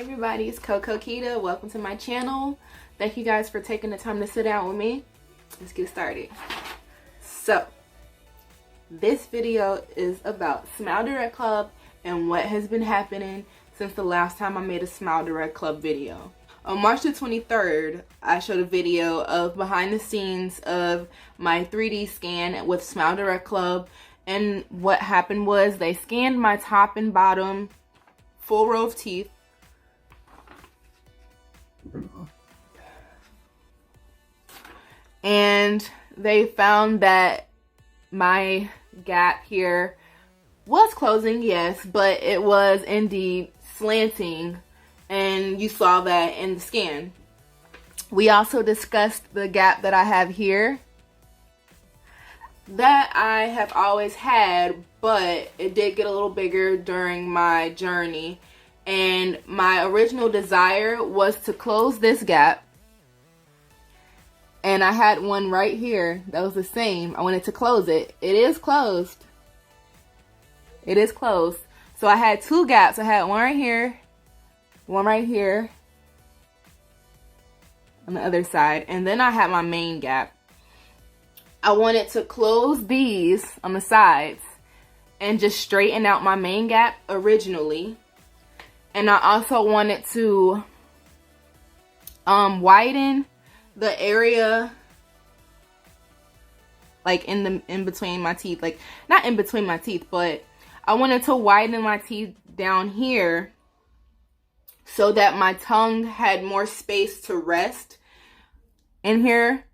Hey everybody, it's Quita. Welcome to my channel. Thank you guys for taking the time to sit down with me. Let's get started. So, this video is about SmileDirectClub and what has been happening since the last time I made a SmileDirectClub video. On March the 23rd, I showed a video of behind the scenes of my 3D scan with SmileDirectClub, and what happened was they scanned my top and bottom full row of teeth. And they found that my gap here was closing, yes, but it was indeed slanting, and you saw that in the scan. We also discussed the gap that I have here that I have always had, but it did get a little bigger during my journey. And my original desire was to close this gap. And I had one right here that was the same. I wanted to close it. It is closed. It is closed. So I had two gaps. I had one right here, one right here on the other side. And then I had my main gap. I wanted to close these on the sides and just straighten out my main gap originally. And I also wanted to widen the area like in between my teeth, like not in between my teeth, but I wanted to widen my teeth down here so that my tongue had more space to rest in here,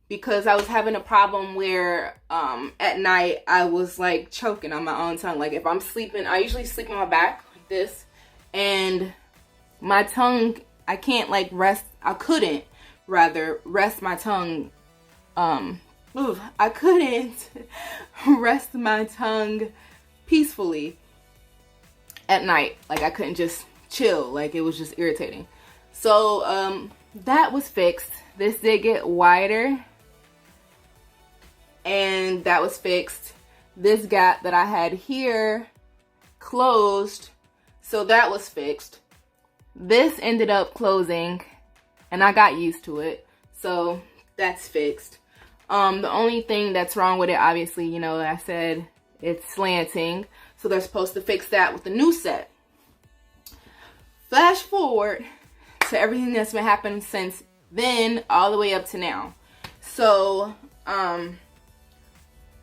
because I was having a problem where at night I was like choking on my own tongue. Like if I'm sleeping, I usually sleep on my back like this, and my tongue, I can't like rest, I couldn't rather rest my tongue, I couldn't rest my tongue peacefully at night. Like I couldn't just chill, like it was just irritating. So that was fixed. This did get wider, and that was fixed. This gap that I had here closed, so that was fixed. This ended up closing, and I got used to it, so that's fixed. The only thing that's wrong with it, obviously, you know, I said it's slanting, so they're supposed to fix that with the new set. Flash forward to everything that's been happening since then all the way up to now. So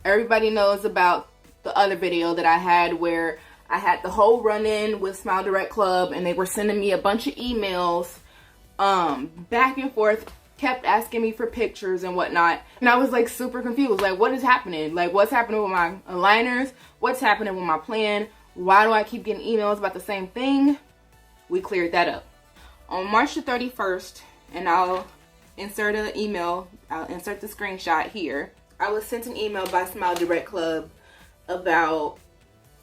everybody knows about the other video that I had where I had the whole run-in with SmileDirectClub, and they were sending me a bunch of emails back and forth, kept asking me for pictures and whatnot, and I was like super confused. Like, what is happening? Like, what's happening with my aligners? What's happening with my plan? Why do I keep getting emails about the same thing? We cleared that up. On March the 31st, and I'll insert an email, I'll insert the screenshot here. I was sent an email by SmileDirectClub about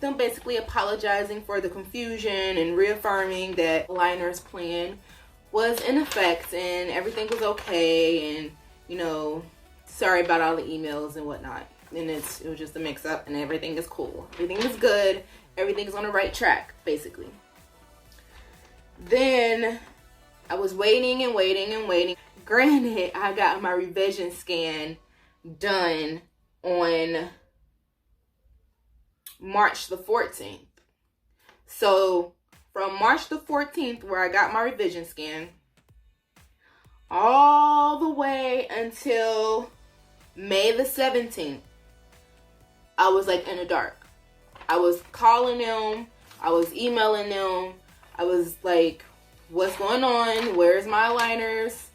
them basically apologizing for the confusion and reaffirming that aligners plan was in effect and everything was okay, and you know, sorry about all the emails and whatnot, and it was just a mix-up, and everything is cool, everything is good, everything's on the right track basically. Then I was waiting and waiting and waiting. Granted, I got my revision scan done on March the 14th. So from March the 14th, where I got my revision scan, all the way until May the 17th, I was like in the dark. I was calling them, I was emailing them, I was like, what's going on? Where's my aligners?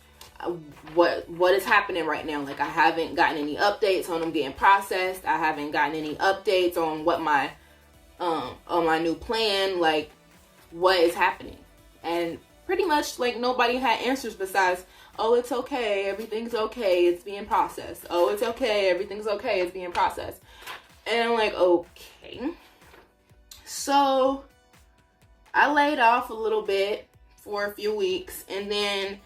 What is happening right now? Like, I haven't gotten any updates on them getting processed. I haven't gotten any updates on what my on my new plan, like what is happening. And pretty much like nobody had answers besides, oh, it's okay, everything's okay, it's being processed. Oh, it's okay, everything's okay, it's being processed. And I'm like, okay. So I laid off a little bit for a few weeks, and then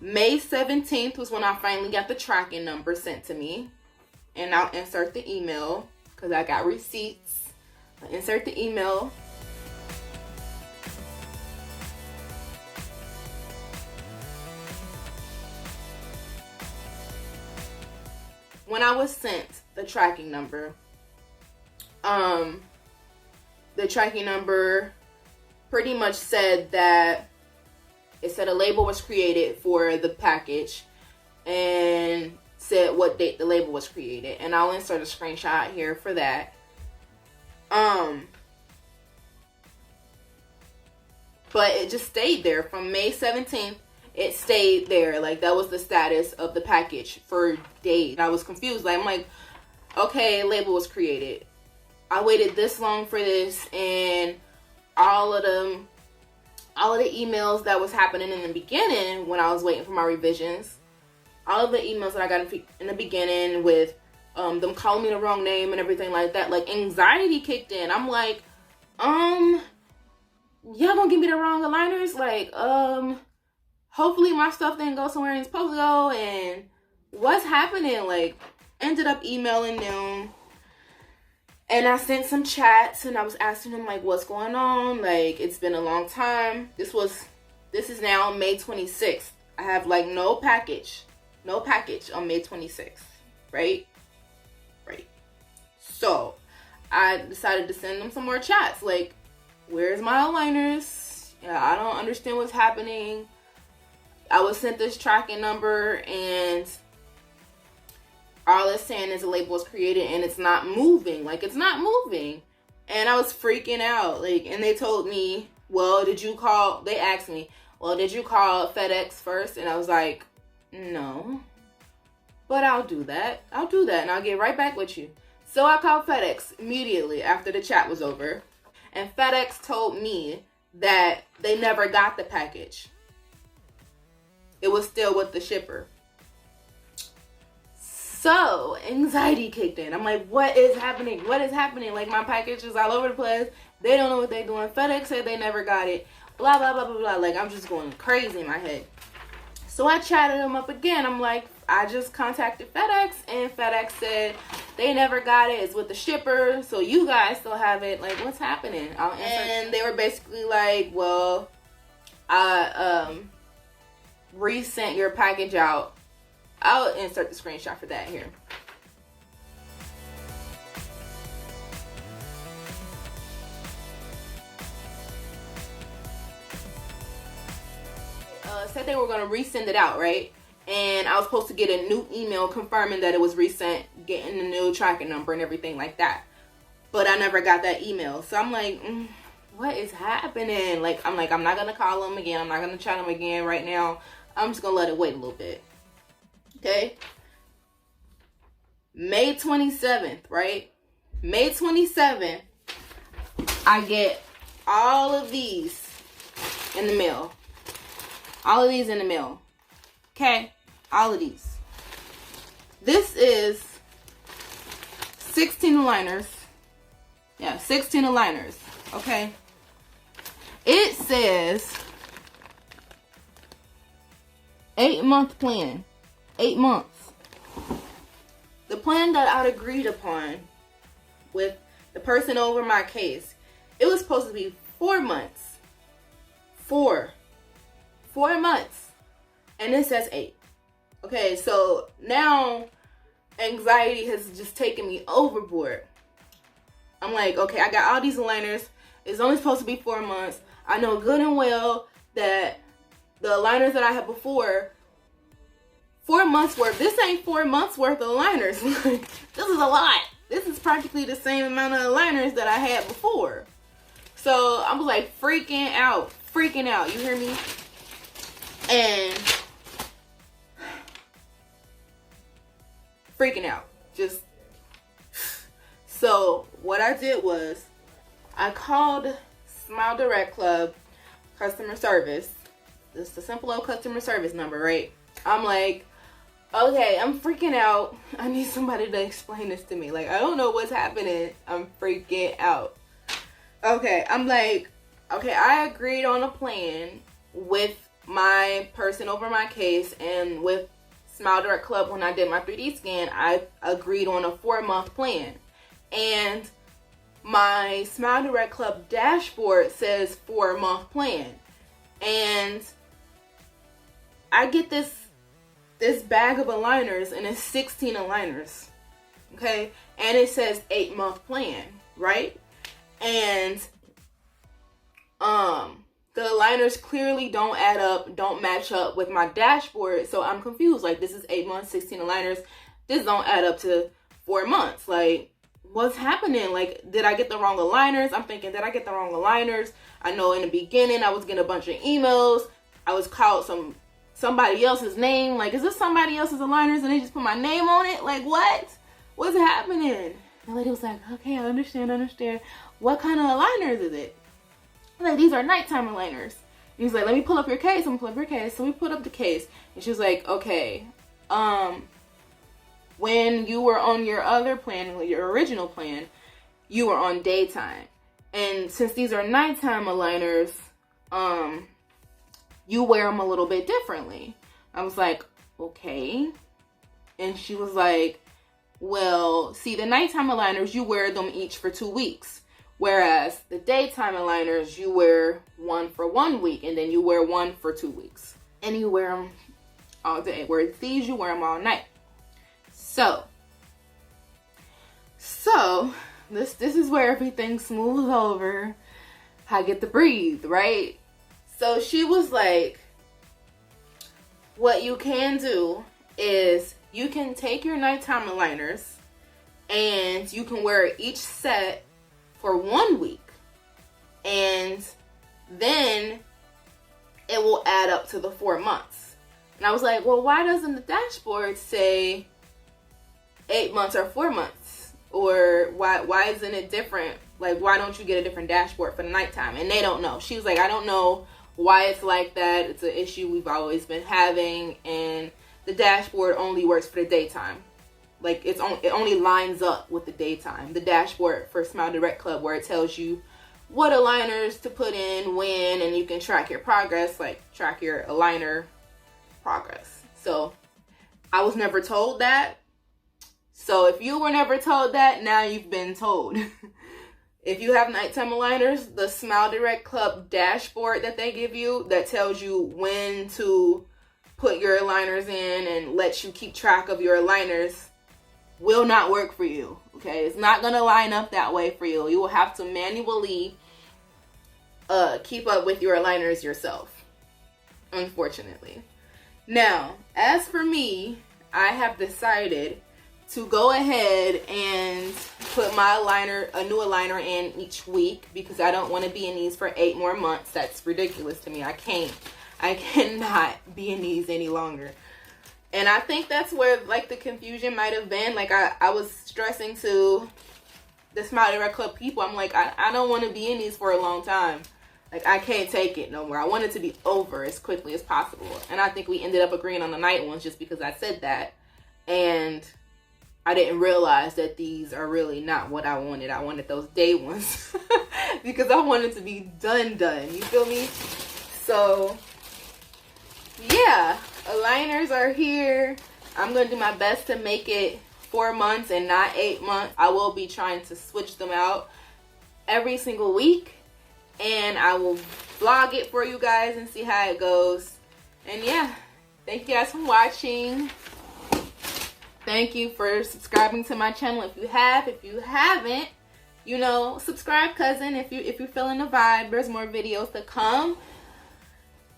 May 17th was when I finally got the tracking number sent to me. And I'll insert the email because I got receipts. I'll insert the email. when I was sent the tracking number, the tracking number pretty much said that it said a label was created for the package and said what date the label was created. And I'll insert a screenshot here for that. But it just stayed there from May 17th. It stayed there. Like, that was the status of the package for days. I was confused. Like, I'm like, okay, label was created. I waited this long for this, and all of the emails that was happening in the beginning when I was waiting for my revisions, all of the emails that I got in the beginning with them calling me the wrong name and everything like that, like, anxiety kicked in. I'm like, y'all gonna give me the wrong aligners? Like, hopefully my stuff didn't go somewhere it's supposed to go, and what's happening? Like, ended up emailing them, and I sent some chats, and I was asking them, like, what's going on? Like, it's been a long time. This is now May 26th. I have, like, no package on May 26th, right? So, I decided to send them some more chats, like, where's my aligners? Yeah, I don't understand what's happening. I was sent this tracking number, and all it's saying is a label was created and it's not moving. Like, it's not moving. And I was freaking out. Like, and they told me, well, they asked me, well, did you call FedEx first? And I was like, no, but I'll do that. And I'll get right back with you. So I called FedEx immediately after the chat was over. And FedEx told me that they never got the package. It was still with the shipper. So, anxiety kicked in. I'm like, what is happening? Like, my package is all over the place. They don't know what they're doing. FedEx said they never got it. Blah, blah, blah, blah, blah. Like, I'm just going crazy in my head. So I chatted them up again. I'm like, I just contacted FedEx, and FedEx said they never got it. It's with the shipper, so you guys still have it. Like, what's happening? And they were basically like, well, I resent your package out. I'll insert the screenshot for that here. Said they were going to resend it out, right? And I was supposed to get a new email confirming that it was resent, getting the new tracking number and everything like that. But I never got that email. So I'm like, what is happening? Like, I'm not going to call them again. I'm not going to chat them again right now. I'm just going to let it wait a little bit. Okay? May 27th, right? May 27th, I get all of these in the mail. Okay? All of these. This is 16 aligners. Yeah, 16 aligners. Okay? It says 8-month plan. 8 months. The plan that I'd agreed upon with the person over my case, it was supposed to be 4 months. 4 months. And it says 8. Okay, so now anxiety has just taken me overboard. I'm like, okay, I got all these aligners. It's only supposed to be 4 months. I know good and well that the aligners that I had before, 4 months worth. This ain't 4 months worth of aligners. This is a lot. This is practically the same amount of aligners that I had before. So I was like freaking out. You hear me? And freaking out. Just so what I did was I called SmileDirectClub customer service. It's the simple old customer service number, right? I'm like, okay, I'm freaking out. I need somebody to explain this to me. Like, I don't know what's happening. I'm freaking out. Okay, I'm like, okay, I agreed on a plan with my person over my case, and with SmileDirectClub when I did my 3D scan, I agreed on a 4-month plan. And my SmileDirectClub dashboard says 4-month plan. And I get this bag of aligners, and it's 16 aligners. okay? And it says 8-month plan, right? And the aligners clearly don't add up, don't match up with my dashboard, so I'm confused. Like, this is 8 months, 16 aligners. This don't add up to 4 months. Like, what's happening? Like, did I get the wrong aligners? I'm thinking, did I get the wrong aligners? I know in the beginning I was getting a bunch of emails. I was called somebody else's name. Like, is this somebody else's aligners and they just put my name on it? Like, what? What's happening? The lady was like, okay, I understand. What kind of aligners is it? I'm like, these are nighttime aligners. And he's like, let me pull up your case. I'm gonna pull up your case. So we put up the case. And she was like, okay, when you were on your other plan, your original plan, you were on daytime. And since these are nighttime aligners, you wear them a little bit differently. I was like, okay. And she was like, well, see, the nighttime aligners, you wear them each for 2 weeks. Whereas the daytime aligners, you wear one for 1 week, and then you wear one for 2 weeks. And you wear them all day. Whereas these, you wear them all night. So this is where everything smooths over. I get to breathe, right? So she was like, what you can do is you can take your nighttime aligners and you can wear each set for 1 week. And then it will add up to the 4 months. And I was like, well, why doesn't the dashboard say 8 months or 4 months? Or why isn't it different? Like, why don't you get a different dashboard for the nighttime? And they don't know. She was like, I don't know why it's like that. It's an issue we've always been having, and the dashboard only works for the daytime. Like, it only lines up with the daytime. The dashboard for SmileDirectClub, where it tells you what aligners to put in, when, and you can track your progress, like track your aligner progress. So I was never told that. So if you were never told that, now you've been told. If you have nighttime aligners, the SmileDirectClub dashboard that they give you that tells you when to put your aligners in and lets you keep track of your aligners will not work for you, okay? It's not going to line up that way for you. You will have to manually keep up with your aligners yourself, unfortunately. Now, as for me, I have decided to go ahead and put my aligner, a new aligner in each week, because I don't want to be in these for 8 more months. That's ridiculous to me. I cannot be in these any longer. And I think that's where, like, the confusion might have been. Like, I was stressing to the SmileDirectClub people. I'm like, I don't want to be in these for a long time. Like, I can't take it no more. I want it to be over as quickly as possible. And I think we ended up agreeing on the night ones just because I said that. And I didn't realize that these are really not what I wanted. I wanted those day ones because I wanted to be done. You feel me? So, yeah, aligners are here. I'm going to do my best to make it 4 months and not 8 months. I will be trying to switch them out every single week. And I will vlog it for you guys and see how it goes. And yeah, thank you guys for watching. Thank you for subscribing to my channel if you have. If you haven't, you know, subscribe, cousin. If you're feeling the vibe, there's more videos to come.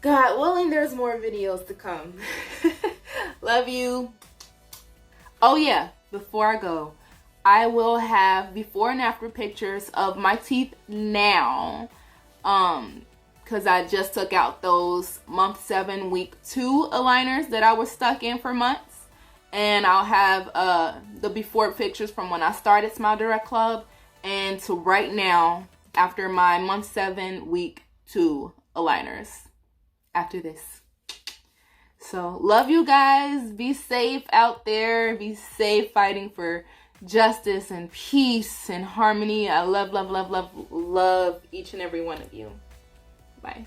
God willing, there's more videos to come. Love you. Oh yeah, before I go, I will have before and after pictures of my teeth now. Because I just took out those month 7 week 2 aligners that I was stuck in for months. And I'll have the before pictures from when I started SmileDirectClub and to right now after my month 7 week 2 aligners after this. So love you guys. Be safe out there. Be safe fighting for justice and peace and harmony. I love each and every one of you. Bye.